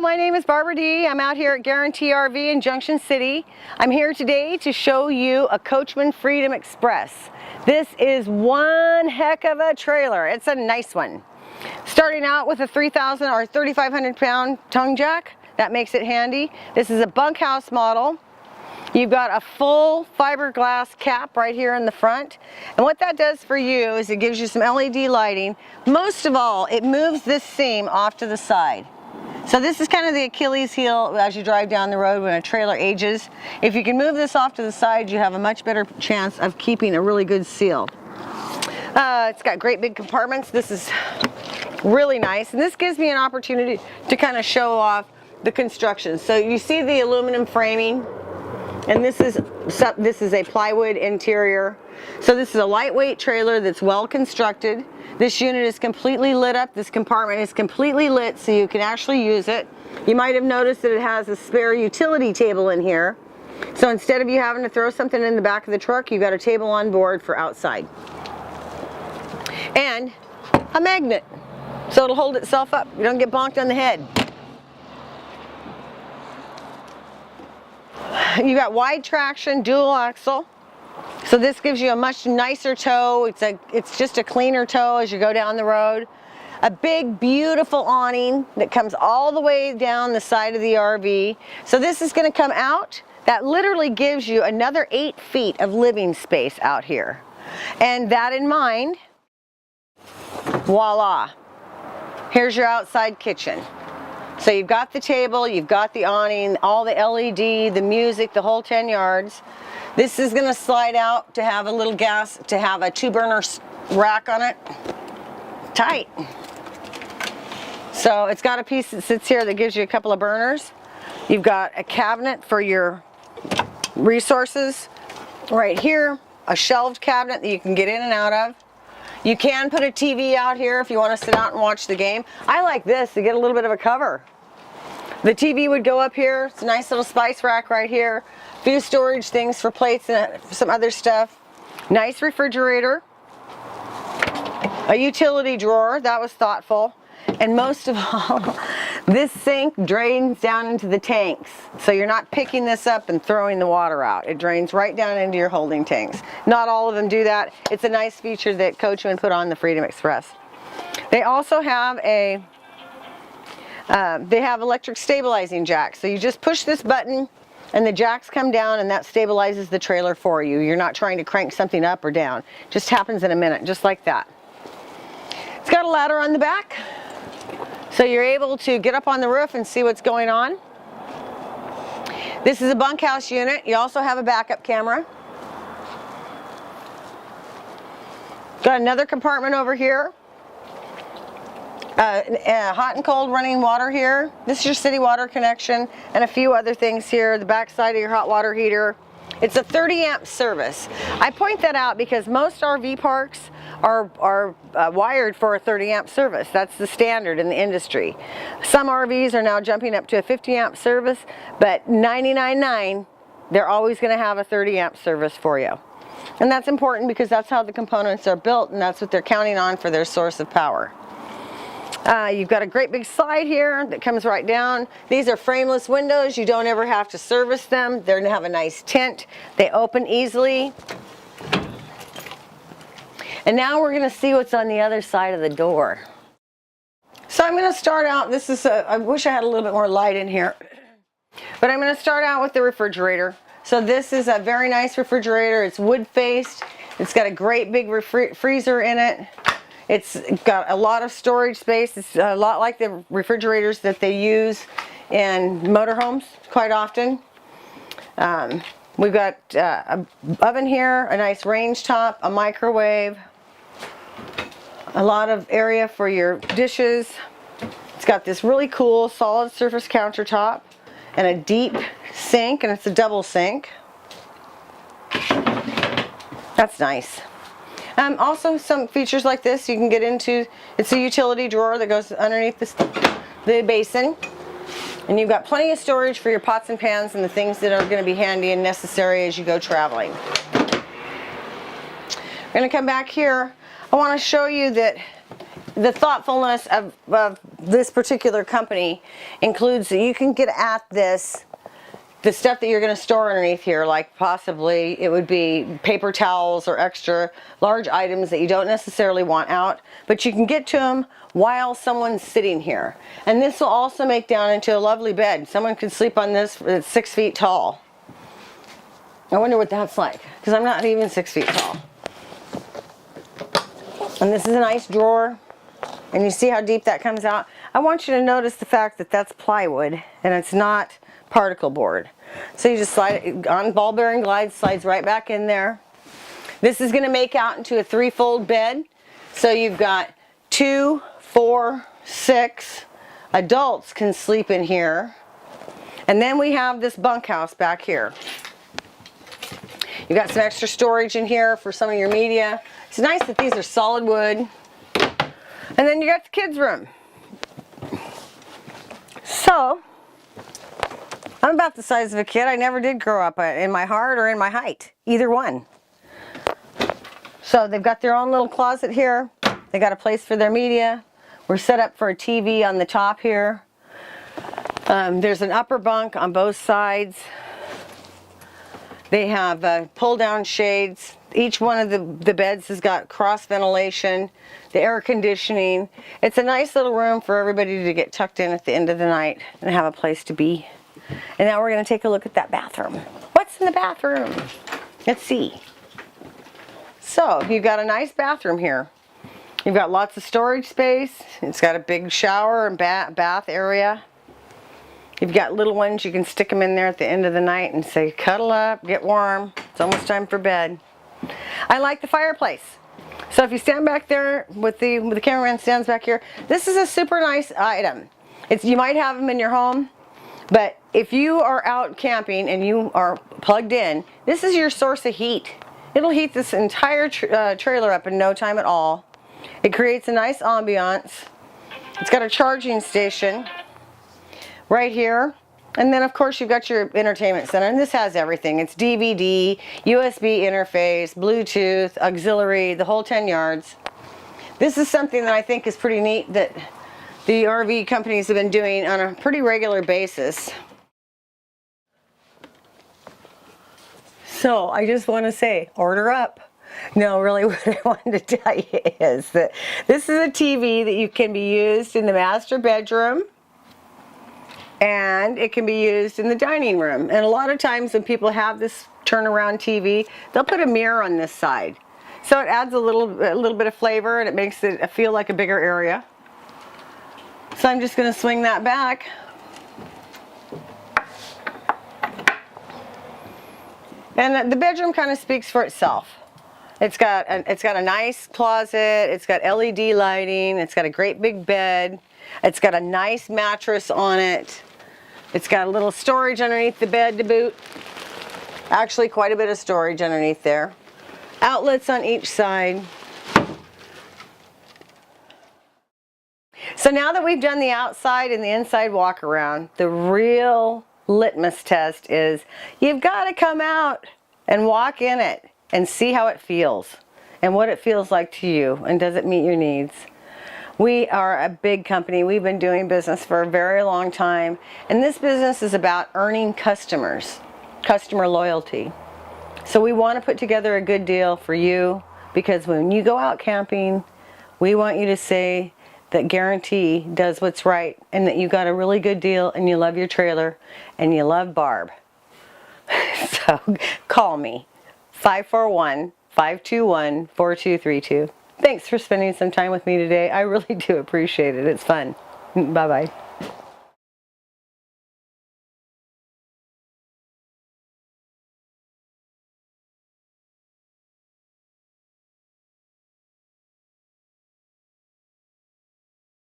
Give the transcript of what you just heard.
my name is Barbara D. I'm out here at Guaranty RV in Junction City. I'm here today to show you a Coachmen Freedom Express. This is one heck of a trailer. It's a nice one. Starting out with a 3,000 or 3,500 pound tongue jack. That makes it handy. This is a bunkhouse model. You've got a full fiberglass cap right here in the front. And what that does for you is it gives you some LED lighting. Most of all, it moves this seam off to the side. So this is kind of the Achilles heel as you drive down the road when a trailer ages. If you can move this off to the side, you have a much better chance of keeping a really good seal. It's got great big compartments. This is really nice. And this gives me an opportunity to kind of show off the construction. So you see the aluminum framing. And this is a plywood interior. So this is a lightweight trailer that's well constructed. This unit is completely lit up. This compartment is completely lit so you can actually use it. You might have noticed that it has a spare utility table in here. So instead of you having to throw something in the back of the truck, you've got a table on board for outside. And a magnet. So it'll hold itself up. You don't get bonked on the head. You got wide traction, dual axle. So this gives you a much nicer tow. It's just a cleaner tow as you go down the road. A big, beautiful awning that comes all the way down the side of the RV. So this is going to come out. That literally gives you another 8 feet of living space out here. And that in mind, voila. Here's your outside kitchen. So you've got the table, you've got the awning, all the LED, the music, the whole 10 yards. This is going to slide out to have a little gas, to have a 2-burner rack on it. Tight. So it's got a piece that sits here that gives you a couple of burners. You've got a cabinet for your resources right here, a shelved cabinet that you can get in and out of. You can put a TV out here if you want to sit out and watch the game. I like this to get a little bit of a cover. The TV would go up here. It's a nice little spice rack right here. A few storage things for plates and some other stuff. Nice refrigerator. A utility drawer. That was thoughtful. And most of all, this sink drains down into the tanks. So you're not picking this up and throwing the water out. It drains right down into your holding tanks. Not all of them do that. It's a nice feature that Coachmen put on the Freedom Express. They also have they have electric stabilizing jacks. So you just push this button and the jacks come down and that stabilizes the trailer for you. You're not trying to crank something up or down. It just happens in a minute, just like that. It's got a ladder on the back. So you're able to get up on the roof and see what's going on. This is a bunkhouse unit. You also have a backup camera. Got another compartment over here. Hot and cold running water here. This is your city water connection and a few other things here. The back side of your hot water heater. It's a 30 amp service. I point that out because most RV parks are wired for a 30 amp service. That's the standard in the industry. Some RVs are now jumping up to a 50 amp service, but 99.9, they're always going to have a 30 amp service for you. And that's important because that's how the components are built and that's what they're counting on for their source of power. You've got a great big slide here that comes right down. These are frameless windows. You don't ever have to service them. They're going to have a nice tint. They open easily. And now we're going to see what's on the other side of the door. So I'm going to start out, I wish I had a little bit more light in here, but I'm going to start out with the refrigerator. So this is a very nice refrigerator. It's wood faced. It's got a great big freezer in it. It's got a lot of storage space. It's a lot like the refrigerators that they use in motorhomes quite often. We've got an oven here, a nice range top, a microwave, a lot of area for your dishes. It's got this really cool solid surface countertop and a deep sink, and it's a double sink. That's nice. Also some features like this you can get into. It's a utility drawer that goes underneath the basin. And you've got plenty of storage for your pots and pans and the things that are going to be handy and necessary as you go traveling. We're going to come back here. I want to show you that the thoughtfulness of this particular company includes that you can get at this, the stuff that you're going to store underneath here, like possibly it would be paper towels or extra large items that you don't necessarily want out, but you can get to them while someone's sitting here. And this will also make down into a lovely bed. Someone could sleep on this. It's 6 feet tall. I wonder what that's like, because I'm not even 6 feet tall. And this is a nice drawer, and you see how deep that comes out. I want you to notice the fact that that's plywood and it's not particle board. So you just slide it on, ball bearing glide, slides right back in there. This is going to make out into a 3-fold bed. So you've got 2, 4, 6 adults can sleep in here. And then we have this bunkhouse back here. You've got some extra storage in here for some of your media. It's nice that these are solid wood. And then you got the kids' room. So I'm about the size of a kid. I never did grow up in my heart or in my height, either one. So they've got their own little closet here. They got a place for their media. We're set up for a TV on the top here. There's an upper bunk on both sides. They have pull-down shades. Each one of the beds has got cross ventilation, the air conditioning. It's a nice little room for everybody to get tucked in at the end of the night and have a place to be. And now we're going to take a look at that bathroom. What's in the bathroom? Let's see. So you've got a nice bathroom here. You've got lots of storage space. It's got a big shower and bath area. You've got little ones, you can stick them in there at the end of the night and say, cuddle up, get warm. It's almost time for bed. I like the fireplace. So if you stand back there with the cameraman stands back here, this is a super nice item. You might have them in your home, but if you are out camping and you are plugged in, this is your source of heat. It'll heat this entire trailer up in no time at all. It creates a nice ambiance. It's got a charging station right here, and then of course you've got your entertainment center, and this has everything. It's DVD, USB interface, Bluetooth, auxiliary, the whole 10 yards. This is something that I think is pretty neat that the RV companies have been doing on a pretty regular basis. So I just want to say, order up. No, really what I wanted to tell you is that this is a TV that you can be used in the master bedroom, and it can be used in the dining room. And a lot of times when people have this turnaround TV, they'll put a mirror on this side. So it adds a little bit of flavor, and it makes it feel like a bigger area. So I'm just going to swing that back. And the bedroom kind of speaks for itself. It's got a nice closet, it's got LED lighting, it's got a great big bed, it's got a nice mattress on it. It's got a little storage underneath the bed to boot. Actually, quite a bit of storage underneath there. Outlets on each side. So now that we've done the outside and the inside walk around, the real litmus test is you've got to come out and walk in it and see how it feels and what it feels like to you, and does it meet your needs. We are a big company. We've been doing business for a very long time, and this business is about earning customers, customer loyalty. So we want to put together a good deal for you, because when you go out camping, we want you to say that Guaranty does what's right, and that you got a really good deal, and you love your trailer, and you love Barb. So call me, 541-521-4232. Thanks for spending some time with me today. I really do appreciate it. It's fun. Bye-bye.